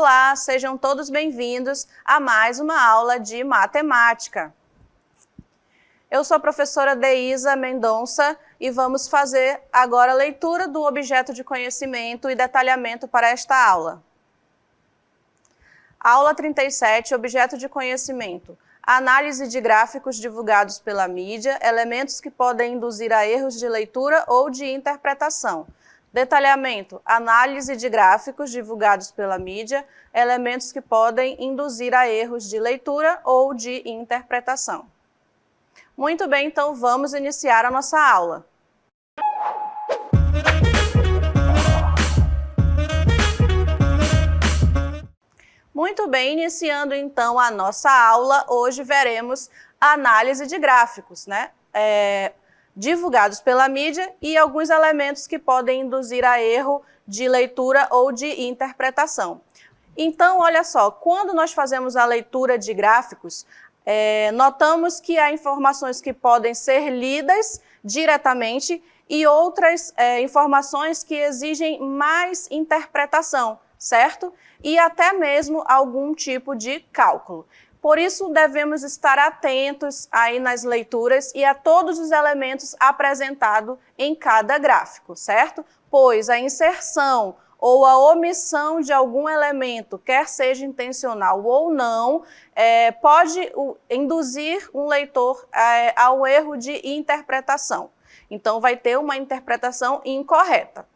Olá, sejam todos bem-vindos a mais uma aula de matemática. Eu sou a professora Deísa Mendonça e vamos fazer agora a leitura do objeto de conhecimento e detalhamento para esta aula. Aula 37, objeto de conhecimento. Análise de gráficos divulgados pela mídia, elementos que podem induzir a erros de leitura ou de interpretação. Detalhamento, análise de gráficos divulgados pela mídia, elementos que podem induzir a erros de leitura ou de interpretação. Muito bem, então vamos iniciar a nossa aula. Muito bem, iniciando então a nossa aula, hoje veremos a análise de gráficos, né? Divulgados pela mídia e alguns elementos que podem induzir a erro de leitura ou de interpretação. Então, olha só, quando nós fazemos a leitura de gráficos, notamos que há informações que podem ser lidas diretamente e outras informações que exigem mais interpretação, certo? E até mesmo algum tipo de cálculo. Por isso, devemos estar atentos aí nas leituras e a todos os elementos apresentados em cada gráfico, certo? Pois a inserção ou a omissão de algum elemento, quer seja intencional ou não, pode induzir um leitor ao erro de interpretação. Então, vai ter uma interpretação incorreta.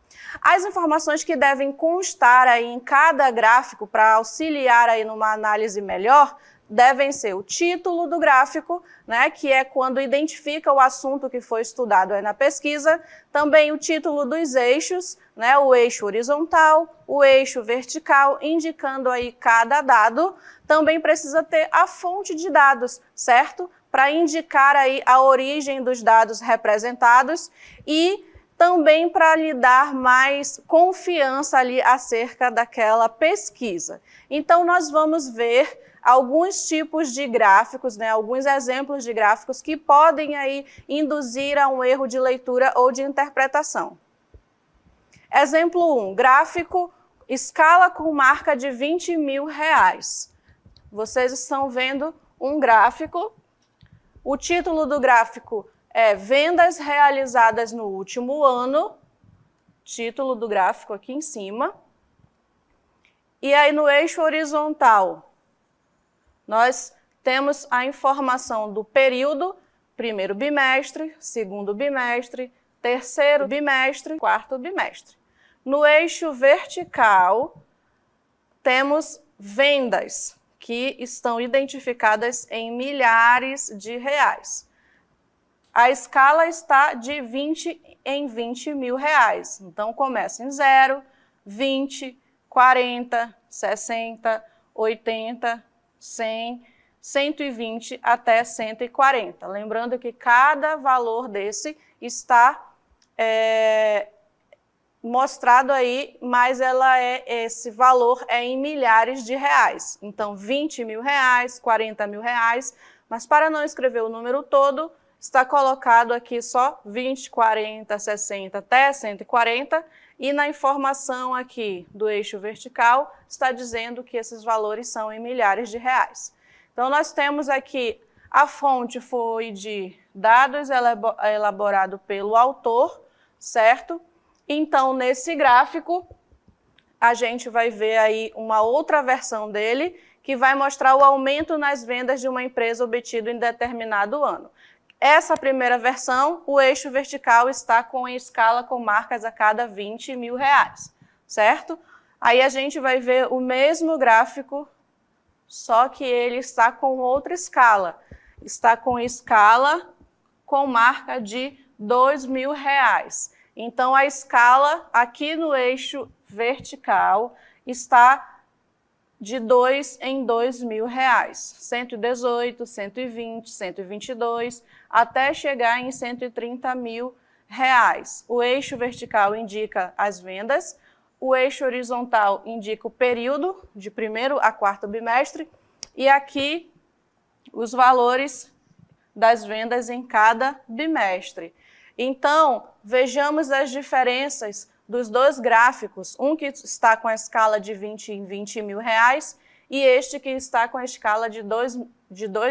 As informações que devem constar aí em cada gráfico para auxiliar aí numa análise melhor devem ser o título do gráfico, né, que é quando identifica o assunto que foi estudado aí na pesquisa, também o título dos eixos, né, o eixo horizontal, o eixo vertical, indicando aí cada dado. Também precisa ter a fonte de dados, certo? Para indicar aí a origem dos dados representados e também para lhe dar mais confiança ali acerca daquela pesquisa. Então, nós vamos ver alguns tipos de gráficos, né, alguns exemplos de gráficos que podem aí induzir a um erro de leitura ou de interpretação. Exemplo 1, gráfico, escala com marca de R$20 mil. Vocês estão vendo um gráfico, o título do gráfico é Vendas realizadas no último ano, título do gráfico aqui em cima. E aí no eixo horizontal, nós temos a informação do período, primeiro bimestre, segundo bimestre, terceiro bimestre, quarto bimestre. No eixo vertical, temos vendas, que estão identificadas em milhares de reais. A escala está de 20 em R$20 mil. Então, começa em 0, 20, 40, 60, 80, 100, 120 até 140. Lembrando que cada valor desse está mostrado aí, mas esse valor é em milhares de reais. Então, R$20 mil, R$40 mil, mas para não escrever o número todo, está colocado aqui só 20, 40, 60 até 140 e na informação aqui do eixo vertical está dizendo que esses valores são em milhares de reais. Então, nós temos aqui, a fonte foi de dados elaborado pelo autor, certo? Então, nesse gráfico, a gente vai ver aí uma outra versão dele que vai mostrar o aumento nas vendas de uma empresa obtido em determinado ano. Essa primeira versão, o eixo vertical está em escala com marcas a cada R$20 mil, certo? Aí a gente vai ver o mesmo gráfico, só que ele está com outra escala. Está com escala com marca de R$2 mil. Então, a escala aqui no eixo vertical está de 2 em R$2 mil, 118, 120, 122, até chegar em R$130 mil. O eixo vertical indica as vendas, o eixo horizontal indica o período, de primeiro a quarto bimestre, e aqui os valores das vendas em cada bimestre. Então, vejamos as diferenças dos dois gráficos, um que está com a escala de 20 em 20 mil reais e este que está com a escala de 2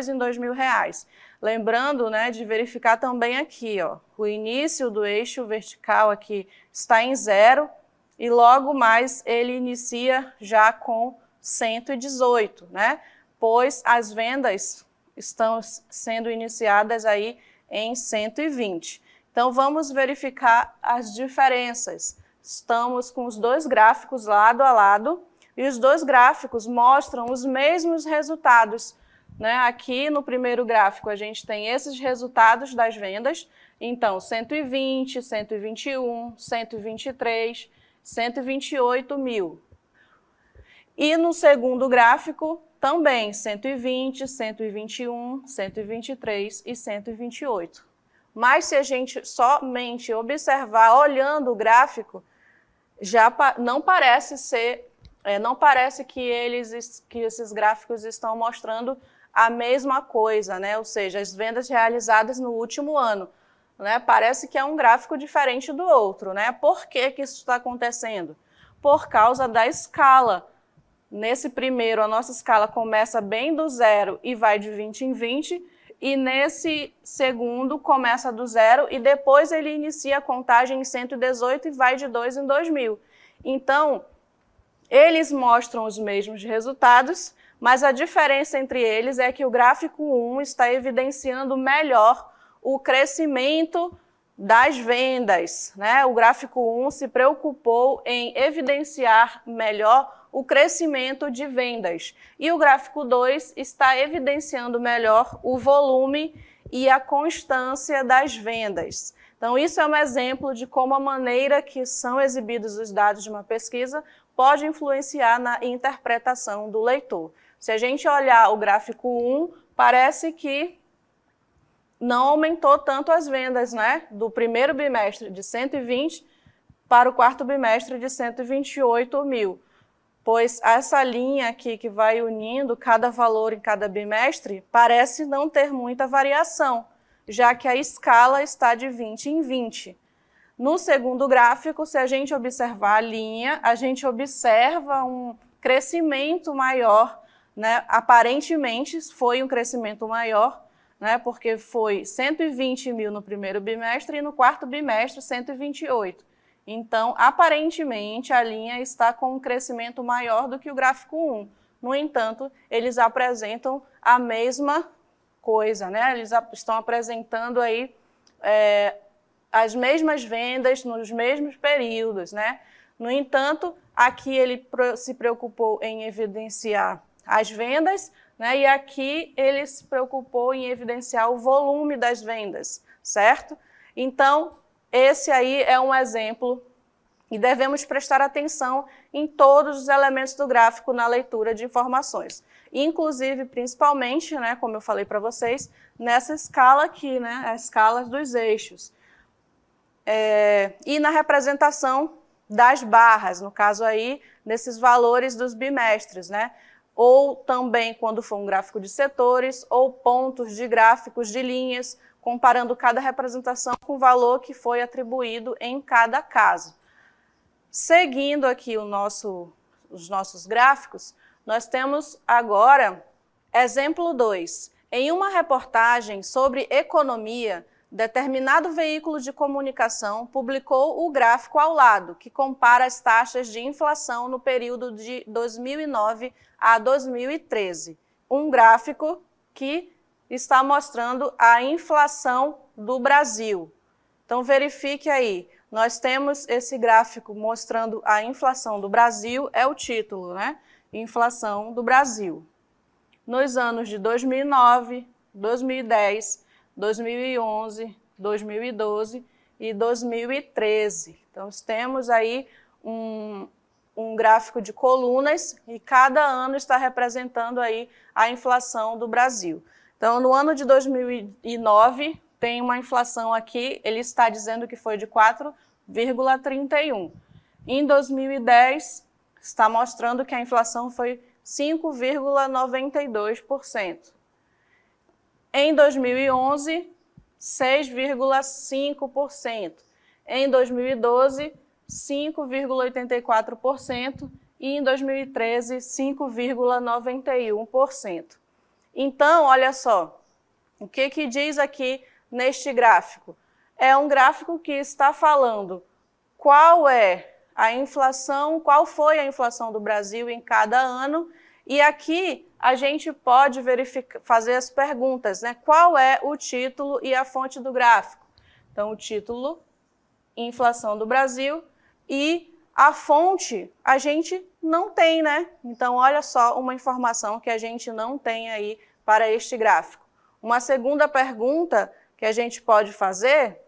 em 2 mil reais. Lembrando, né, de verificar também aqui, ó, o início do eixo vertical aqui está em 0 e logo mais ele inicia já com 118, né? Pois as vendas estão sendo iniciadas aí em 120. Então, vamos verificar as diferenças. Estamos com os dois gráficos lado a lado e os dois gráficos mostram os mesmos resultados, né? Aqui no primeiro gráfico a gente tem esses resultados das vendas, então 120, 121, 123, 128 mil. E no segundo gráfico também 120, 121, 123 e 128. Mas se a gente somente observar olhando o gráfico, já não parece que esses gráficos estão mostrando a mesma coisa, né? Ou seja, as vendas realizadas no último ano, né? Parece que é um gráfico diferente do outro, né? Por que que isso está acontecendo? Por causa da escala. Nesse primeiro, a nossa escala começa bem do 0 e vai de 20 em 20, e nesse segundo começa do 0 e depois ele inicia a contagem em 118 e vai de 2 em 2 mil. Então, eles mostram os mesmos resultados, mas a diferença entre eles é que o gráfico 1 está evidenciando melhor o crescimento das vendas, né? O gráfico 1 se preocupou em evidenciar melhor o crescimento de vendas. E o gráfico 2 está evidenciando melhor o volume e a constância das vendas. Então, isso é um exemplo de como a maneira que são exibidos os dados de uma pesquisa pode influenciar na interpretação do leitor. Se a gente olhar o gráfico 1, parece que não aumentou tanto as vendas, né? Do primeiro bimestre de 120 para o quarto bimestre de 128 mil. Pois essa linha aqui que vai unindo cada valor em cada bimestre parece não ter muita variação, já que a escala está de 20 em 20. No segundo gráfico, se a gente observar a linha, a gente observa um crescimento maior, né? Aparentemente foi um crescimento maior, né? Porque foi 120 mil no primeiro bimestre e no quarto bimestre 128. Então, aparentemente, a linha está com um crescimento maior do que o gráfico 1. No entanto, eles apresentam a mesma coisa, né? Eles estão apresentando aí as mesmas vendas nos mesmos períodos, né? No entanto, aqui ele se preocupou em evidenciar as vendas, né? E aqui ele se preocupou em evidenciar o volume das vendas, certo? Então, esse aí é um exemplo e devemos prestar atenção em todos os elementos do gráfico na leitura de informações. Inclusive, principalmente, né, como eu falei para vocês, nessa escala aqui, né, a escala dos eixos. E na representação das barras, no caso aí, nesses valores dos bimestres, né? Ou também quando for um gráfico de setores, ou pontos de gráficos de linhas, comparando cada representação com o valor que foi atribuído em cada caso. Seguindo aqui os nossos gráficos, nós temos agora exemplo 2. Em uma reportagem sobre economia, determinado veículo de comunicação publicou o gráfico ao lado, que compara as taxas de inflação no período de 2009 a 2013. Um gráfico que está mostrando a inflação do Brasil. Então, verifique aí. Nós temos esse gráfico mostrando a inflação do Brasil, é o título, né? Inflação do Brasil. Nos anos de 2009, 2010, 2011, 2012 e 2013. Então, temos aí um gráfico de colunas e cada ano está representando aí a inflação do Brasil. Então, no ano de 2009, tem uma inflação aqui, ele está dizendo que foi de 4,31. Em 2010, está mostrando que a inflação foi 5,92%. Em 2011, 6,5%. Em 2012, 5,84% e em 2013, 5,91%. Então, olha só, o que diz aqui neste gráfico? É um gráfico que está falando qual é a inflação, qual foi a inflação do Brasil em cada ano, e aqui a gente pode verificar, fazer as perguntas, né? Qual é o título e a fonte do gráfico? Então, o título, inflação do Brasil, e a fonte a gente não tem, né? Então, olha só uma informação que a gente não tem aí para este gráfico. Uma segunda pergunta que a gente pode fazer,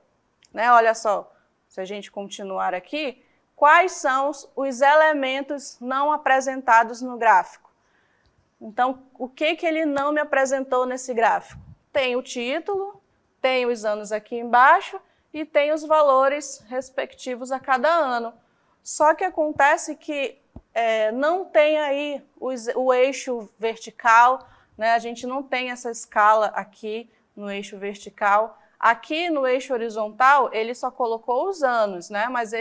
né? Olha só, se a gente continuar aqui, quais são os elementos não apresentados no gráfico? Então, o que ele não me apresentou nesse gráfico? Tem o título, tem os anos aqui embaixo e tem os valores respectivos a cada ano. Só que acontece que não tem aí o eixo vertical, né? A gente não tem essa escala aqui no eixo vertical. Aqui no eixo horizontal, ele só colocou os anos, né? Mas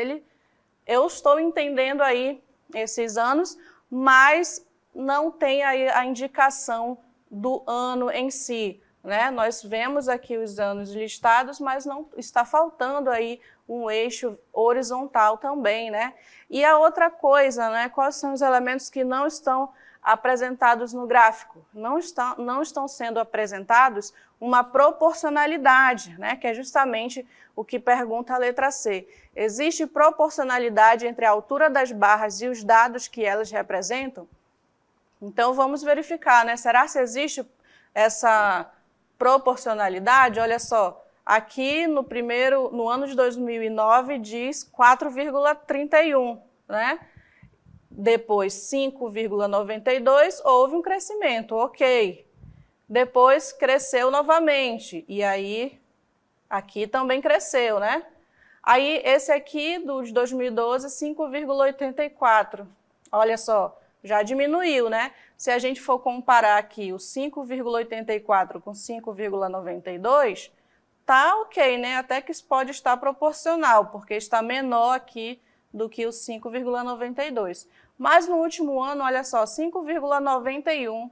eu estou entendendo aí esses anos, mas não tem aí a indicação do ano em si, né? Nós vemos aqui os anos listados, mas não está faltando aí um eixo horizontal também, né? E a outra coisa, né? Quais são os elementos que não estão apresentados no gráfico? Não estão sendo apresentados uma proporcionalidade, né? Que é justamente o que pergunta a letra C. Existe proporcionalidade entre a altura das barras e os dados que elas representam? Então, vamos verificar, né? Será que existe essa proporcionalidade? Olha só, aqui no ano de 2009 diz 4,31, né? Depois 5,92, houve um crescimento, ok. Depois cresceu novamente, e aí aqui também cresceu, né? Aí esse aqui, de 2012, 5,84. Olha só, já diminuiu, né? Se a gente for comparar aqui o 5,84 com 5,92, tá ok, né? Até que isso pode estar proporcional, porque está menor aqui do que o 5,92. Mas no último ano, olha só, 5,91.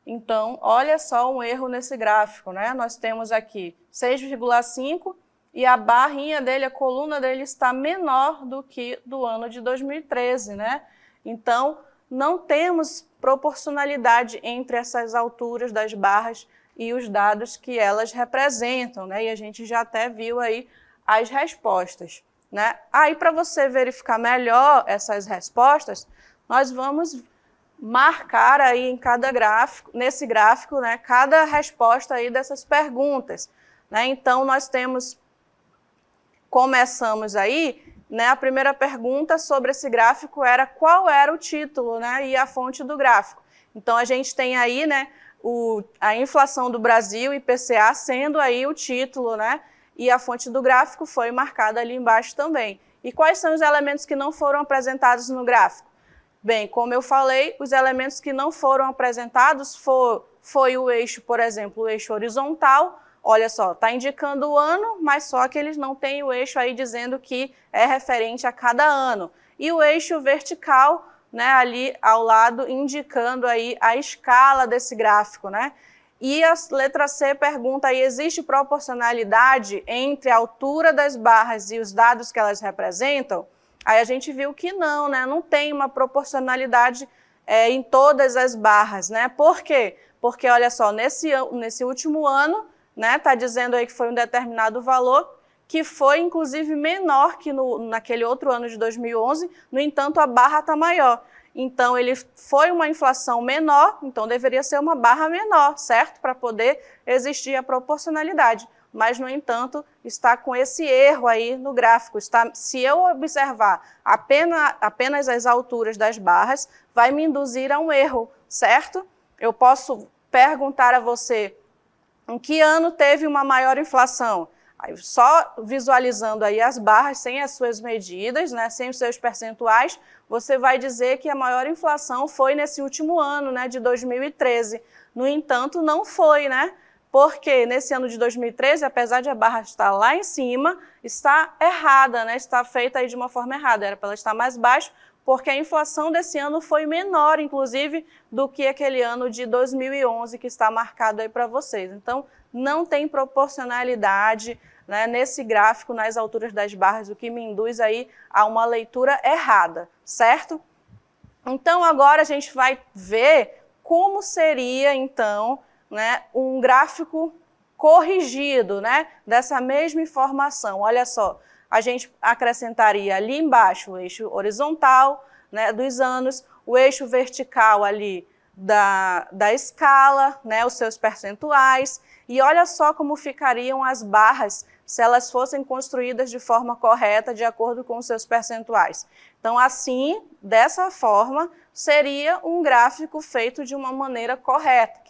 Então, olha só um erro nesse gráfico, né? Nós temos aqui 6,5 e a barrinha dele, a coluna dele está menor do que do ano de 2013, né? Então, não temos proporcionalidade entre essas alturas das barras e os dados que elas representam, né? E a gente já até viu aí as respostas, né? Aí, para você verificar melhor essas respostas, nós vamos marcar aí em cada gráfico, nesse gráfico, né, cada resposta aí dessas perguntas, né? Então, começamos aí, né, a primeira pergunta sobre esse gráfico era qual era o título, né, e a fonte do gráfico. Então, a gente tem aí, né, a inflação do Brasil, IPCA, sendo aí o título, né, e a fonte do gráfico foi marcada ali embaixo também. E quais são os elementos que não foram apresentados no gráfico? Bem, como eu falei, os elementos que não foram apresentados foi o eixo, por exemplo, o eixo horizontal. Olha só, está indicando o ano, mas só que eles não têm o eixo aí dizendo que é referente a cada ano. E o eixo vertical, né, ali ao lado, indicando aí a escala desse gráfico, né? E a letra C pergunta aí, existe proporcionalidade entre a altura das barras e os dados que elas representam? Aí a gente viu que não, né? Não tem uma proporcionalidade em todas as barras, né? Por quê? Porque, olha só, nesse último ano, né, está dizendo aí que foi um determinado valor, que foi, inclusive, menor que naquele outro ano de 2011, no entanto, a barra está maior. Então, ele foi uma inflação menor, então deveria ser uma barra menor, certo? Para poder existir a proporcionalidade. Mas, no entanto, está com esse erro aí no gráfico. Se eu observar apenas as alturas das barras, vai me induzir a um erro, certo? Eu posso perguntar a você em que ano teve uma maior inflação. Aí, só visualizando aí as barras, sem as suas medidas, né, sem os seus percentuais, você vai dizer que a maior inflação foi nesse último ano, né, de 2013. No entanto, não foi, né? Porque nesse ano de 2013, apesar de a barra estar lá em cima, está errada, né? Está feita aí de uma forma errada. Era para ela estar mais baixa, porque a inflação desse ano foi menor, inclusive, do que aquele ano de 2011 que está marcado aí para vocês. Então, não tem proporcionalidade, né, nesse gráfico, nas alturas das barras, o que me induz aí a uma leitura errada, certo? Então, agora a gente vai ver como seria, então, né, um gráfico corrigido, né, dessa mesma informação. Olha só, a gente acrescentaria ali embaixo o eixo horizontal, né, dos anos, o eixo vertical ali da escala, né, os seus percentuais, e olha só como ficariam as barras se elas fossem construídas de forma correta, de acordo com os seus percentuais. Então, assim, dessa forma, seria um gráfico feito de uma maneira correta,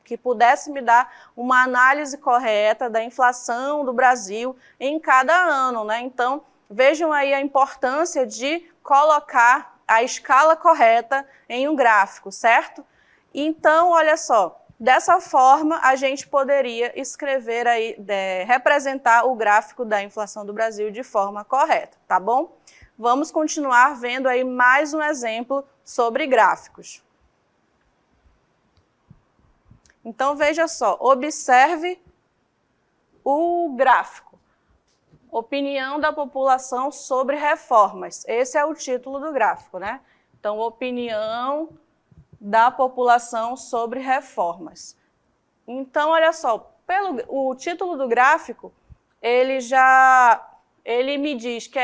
que pudesse me dar uma análise correta da inflação do Brasil em cada ano, né? Então, vejam aí a importância de colocar a escala correta em um gráfico, certo? Então, olha só, dessa forma, a gente poderia escrever aí, representar o gráfico da inflação do Brasil de forma correta, tá bom? Vamos continuar vendo aí mais um exemplo sobre gráficos. Então, veja só, observe o gráfico. Opinião da população sobre reformas. Esse é o título do gráfico, né? Então, opinião da população sobre reformas. Então, olha só, o título do gráfico, ele me diz que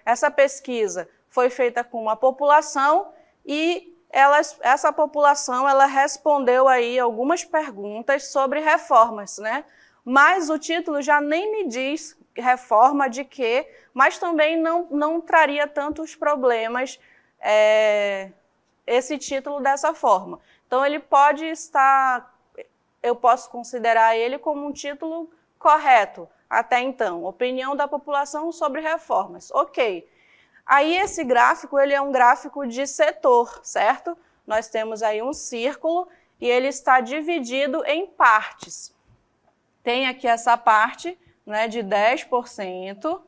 essa pesquisa foi feita com uma população e essa população ela respondeu aí algumas perguntas sobre reformas, né? Mas o título já nem me diz reforma de quê, mas também não traria tantos problemas esse título dessa forma. Então, ele pode estar, eu posso considerar ele como um título correto, até então, opinião da população sobre reformas. Ok. Aí, esse gráfico, ele é um gráfico de setor, certo? Nós temos aí um círculo e ele está dividido em partes. Tem aqui essa parte, né, de 10%,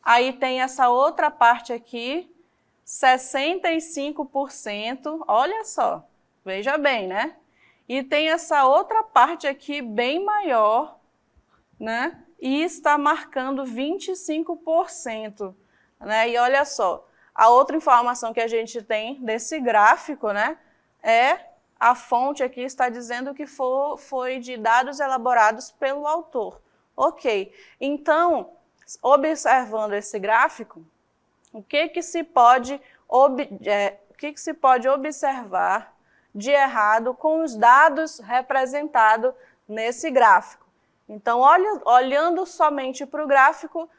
aí tem essa outra parte aqui, 65%, olha só, veja bem, né? E tem essa outra parte aqui bem maior, né? E está marcando 25%, né? E olha só, a outra informação que a gente tem desse gráfico, né, a fonte aqui está dizendo que foi de dados elaborados pelo autor. Ok, então, observando esse gráfico, o que se pode observar de errado com os dados representados nesse gráfico? Então, olhando somente para o gráfico,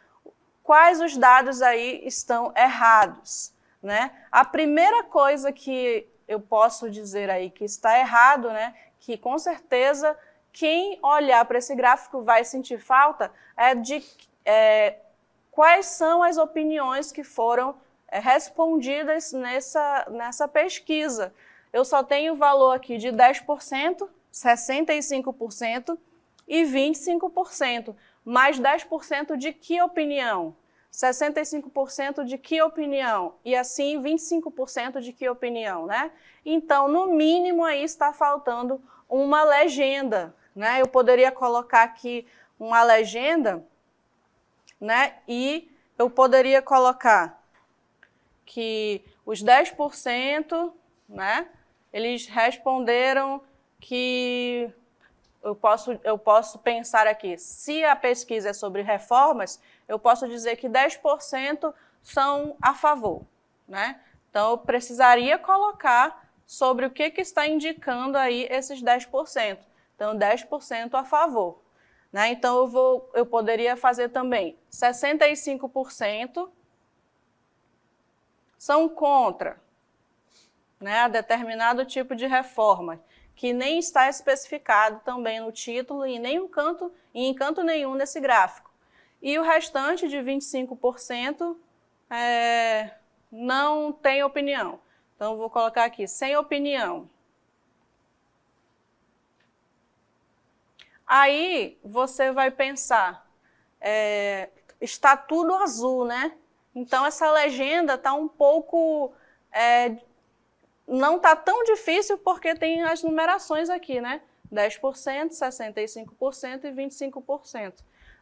quais os dados aí estão errados, né? A primeira coisa que eu posso dizer aí que está errado, né, que com certeza quem olhar para esse gráfico vai sentir falta, quais são as opiniões que foram respondidas nessa pesquisa. Eu só tenho o valor aqui de 10%, 65% e 25%. Mais 10% de que opinião? 65% de que opinião? E assim 25% de que opinião, né? Então, no mínimo, aí está faltando uma legenda, né? Eu poderia colocar aqui uma legenda, né? E eu poderia colocar que os 10%, né? Eles responderam que eu posso pensar aqui, se a pesquisa é sobre reformas, eu posso dizer que 10% são a favor, né? Então, eu precisaria colocar sobre o que está indicando aí esses 10%. Então, 10% a favor, né? Então, eu poderia fazer também 65% são contra, né, a determinado tipo de reforma, que nem está especificado também no título e nem em canto nenhum nesse gráfico. E o restante de 25% não tem opinião. Então, eu vou colocar aqui, sem opinião. Aí você vai pensar, está tudo azul, né? Então essa legenda está um pouco, não está tão difícil porque tem as numerações aqui, né? 10%, 65% e 25%.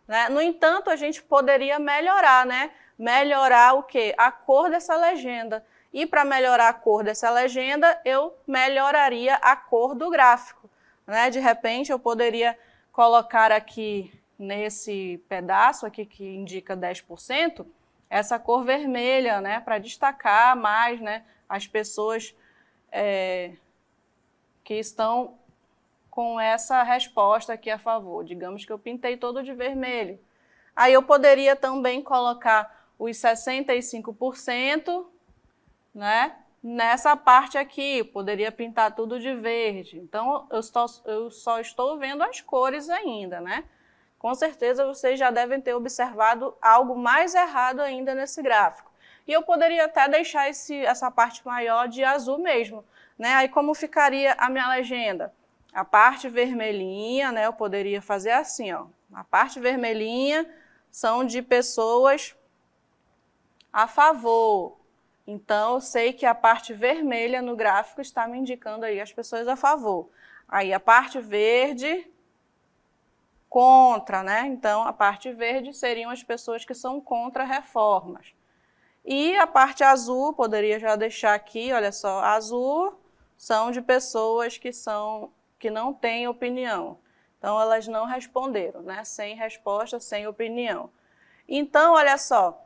Né? No entanto, a gente poderia melhorar, né? Melhorar o quê? A cor dessa legenda. E para melhorar a cor dessa legenda, eu melhoraria a cor do gráfico. Né? De repente, eu poderia colocar aqui nesse pedaço aqui que indica 10%, essa cor vermelha, né? Para destacar mais, né? As pessoas que estão com essa resposta aqui a favor. Digamos que eu pintei todo de vermelho. Aí eu poderia também colocar os 65%, né, nessa parte aqui. Poderia pintar tudo de verde. Então, eu só estou vendo as cores ainda, né? Com certeza vocês já devem ter observado algo mais errado ainda nesse gráfico. E eu poderia até deixar essa parte maior de azul mesmo, né? Aí como ficaria a minha legenda? A parte vermelhinha, né, eu poderia fazer assim, ó. A parte vermelhinha são de pessoas a favor. Então, eu sei que a parte vermelha no gráfico está me indicando aí as pessoas a favor. Aí a parte verde, contra, né? Então, a parte verde seriam as pessoas que são contra reformas. E a parte azul, poderia já deixar aqui, olha só, azul são de pessoas que não têm opinião. Então, elas não responderam, né? Sem resposta, sem opinião. Então, olha só,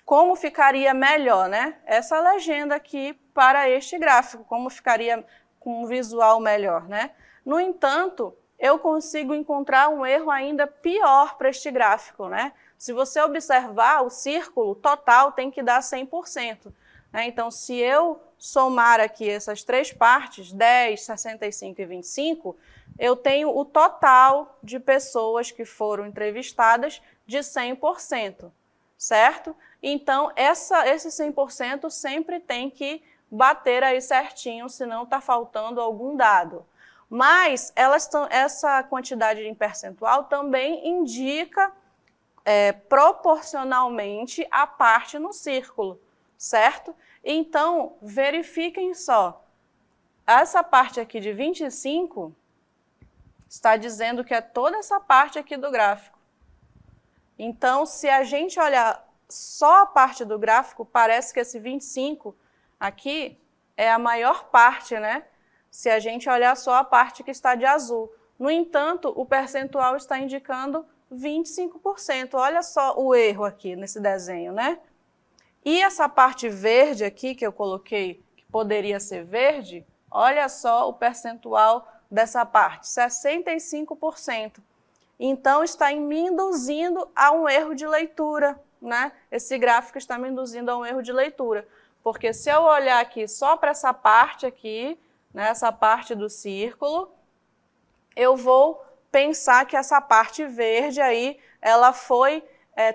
como ficaria melhor, né? Essa legenda aqui para este gráfico, como ficaria com um visual melhor, né? No entanto, eu consigo encontrar um erro ainda pior para este gráfico, né? Se você observar, o círculo total tem que dar 100%. Né? Então, se eu somar aqui essas três partes, 10, 65 e 25, eu tenho o total de pessoas que foram entrevistadas de 100%, certo? Então, esse 100% sempre tem que bater aí certinho, senão está faltando algum dado. Mas essa quantidade em percentual também indica proporcionalmente a parte no círculo, certo? Então, verifiquem só, essa parte aqui de 25 está dizendo que é toda essa parte aqui do gráfico. Então, se a gente olhar só a parte do gráfico, parece que esse 25 aqui é a maior parte, né? Se a gente olhar só a parte que está de azul. No entanto, o percentual está indicando 25%. Olha só o erro aqui nesse desenho, né? E essa parte verde aqui que eu coloquei, que poderia ser verde, olha só o percentual dessa parte, 65%. Então, está me induzindo a um erro de leitura, né? Esse gráfico está me induzindo a um erro de leitura. Porque se eu olhar aqui só para essa parte aqui, né, essa parte do círculo, eu vou pensar que essa parte verde aí, ela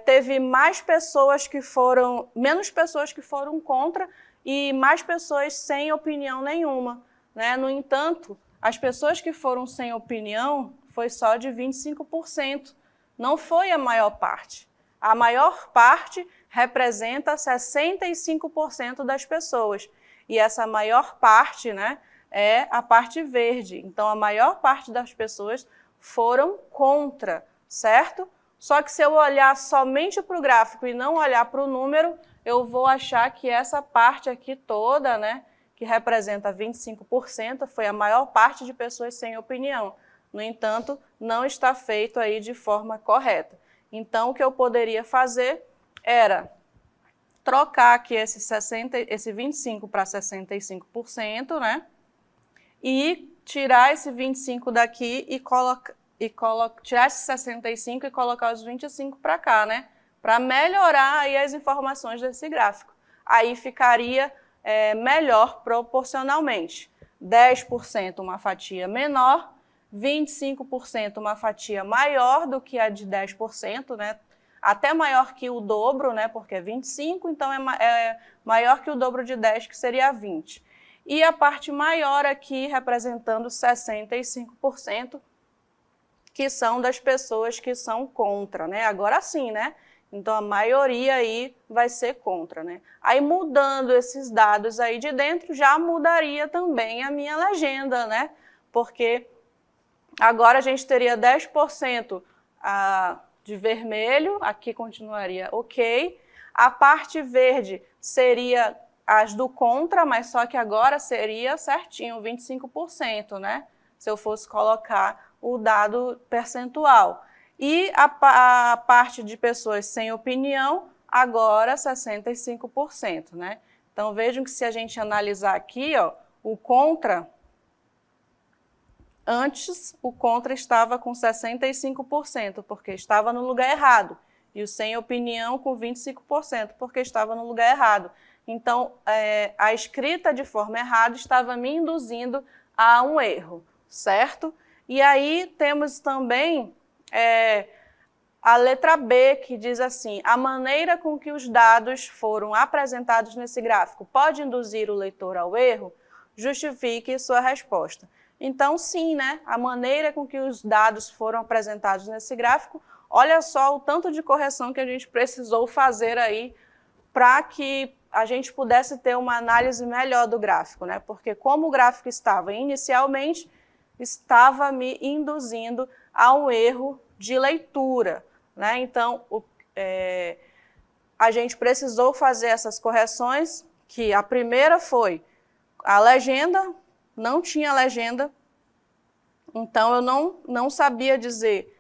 teve mais pessoas que foram, menos pessoas que foram contra e mais pessoas sem opinião nenhuma, né? No entanto, as pessoas que foram sem opinião foi só de 25%, não foi a maior parte. A maior parte representa 65% das pessoas e essa maior parte, né, é a parte verde. Então, a maior parte das pessoas foram contra, certo? Só que se eu olhar somente para o gráfico e não olhar para o número, eu vou achar que essa parte aqui toda, né, que representa 25%, foi a maior parte de pessoas sem opinião. No entanto, não está feito aí de forma correta. Então, o que eu poderia fazer era trocar aqui esse 25% para 65%, né? E tirar esse 25 daqui e tirar esse 65 e colocar os 25 para cá, né? Para melhorar aí as informações desse gráfico. Aí ficaria melhor proporcionalmente. 10% uma fatia menor, 25% uma fatia maior do que a de 10%, né? Até maior que o dobro, né? Porque é 25, então é maior que o dobro de 10, que seria 20. E a parte maior aqui, representando 65%, que são das pessoas que são contra, né? Agora sim, né? Então, a maioria aí vai ser contra, né? Aí, mudando esses dados aí de dentro, já mudaria também a minha legenda, né? Porque agora a gente teria 10% de vermelho, aqui continuaria ok. A parte verde seria as do contra, mas só que agora seria certinho, 25%, né? Se eu fosse colocar o dado percentual. E a parte de pessoas sem opinião, agora 65%, né? Então, vejam que se a gente analisar aqui, ó, o contra, antes o contra estava com 65%, porque estava no lugar errado, e o sem opinião com 25%, porque estava no lugar errado. Então, a escrita de forma errada estava me induzindo a um erro, certo? E aí temos também a letra B, que diz assim: a maneira com que os dados foram apresentados nesse gráfico pode induzir o leitor ao erro? Justifique sua resposta. Então, sim, né? A maneira com que os dados foram apresentados nesse gráfico, olha só o tanto de correção que a gente precisou fazer aí para que a gente pudesse ter uma análise melhor do gráfico, né? Porque como o gráfico estava inicialmente, estava me induzindo a um erro de leitura, né? Então, a gente precisou fazer essas correções, que a primeira foi a legenda, não tinha legenda, então eu não sabia dizer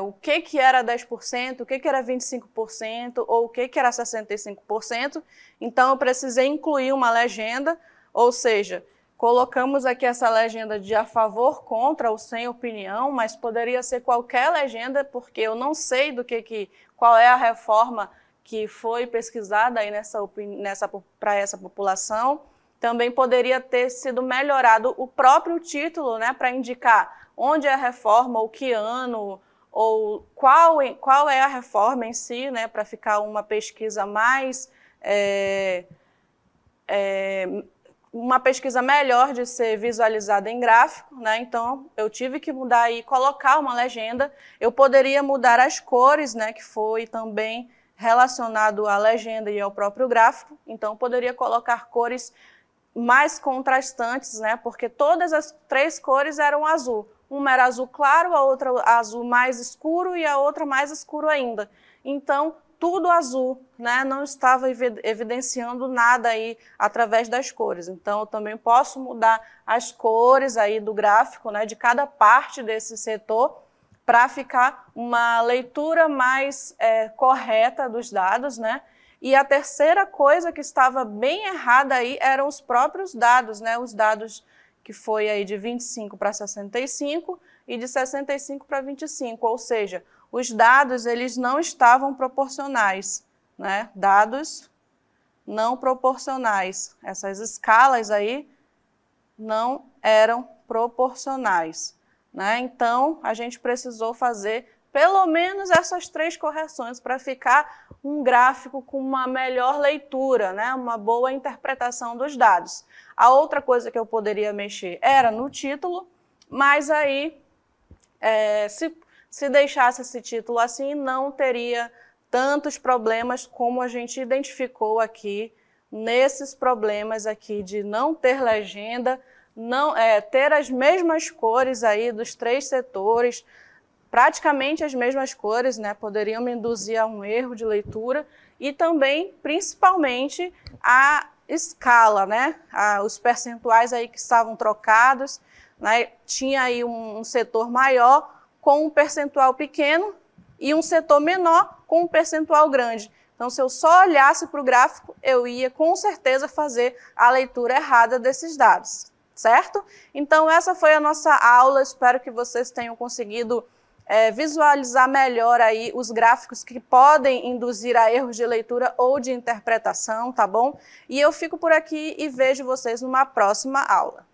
o que era 10%, o que era 25% ou o que era 65%, então eu precisei incluir uma legenda, ou seja, colocamos aqui essa legenda de a favor, contra ou sem opinião, mas poderia ser qualquer legenda, porque eu não sei qual é a reforma que foi pesquisada aí para essa população. Também poderia ter sido melhorado o próprio título, né, para indicar onde é a reforma, ou que ano, ou qual é a reforma em si, né, para ficar uma pesquisa mais... uma pesquisa melhor de ser visualizada em gráfico, né? Então eu tive que mudar e colocar uma legenda. Eu poderia mudar as cores, né, que foi também relacionado à legenda e ao próprio gráfico, então poderia colocar cores mais contrastantes, né? Porque todas as três cores eram azul. Uma era azul claro, a outra azul mais escuro e a outra mais escuro ainda. Então, tudo azul, né? Não estava evidenciando nada aí através das cores. Então, eu também posso mudar as cores aí do gráfico, né? De cada parte desse setor, para ficar uma leitura mais correta dos dados, né? E a terceira coisa que estava bem errada aí eram os próprios dados, né? Os dados que foi aí de 25 para 65 e de 65 para 25, ou seja, os dados eles não estavam proporcionais, né? Dados não proporcionais. Essas escalas aí não eram proporcionais, né? Então, a gente precisou fazer pelo menos essas três correções para ficar um gráfico com uma melhor leitura, né? Uma boa interpretação dos dados. A outra coisa que eu poderia mexer era no título, mas aí, se deixasse esse título assim, não teria tantos problemas como a gente identificou aqui, nesses problemas aqui de não ter legenda, ter as mesmas cores aí dos três setores, praticamente as mesmas cores, né, poderiam me induzir a um erro de leitura, e também, principalmente, a escala, né, os percentuais aí que estavam trocados, né, tinha aí um setor maior com um percentual pequeno e um setor menor com um percentual grande. Então, se eu só olhasse para o gráfico, eu ia com certeza fazer a leitura errada desses dados, certo? Então, essa foi a nossa aula, espero que vocês tenham conseguido visualizar melhor aí os gráficos que podem induzir a erros de leitura ou de interpretação, tá bom? E eu fico por aqui e vejo vocês numa próxima aula.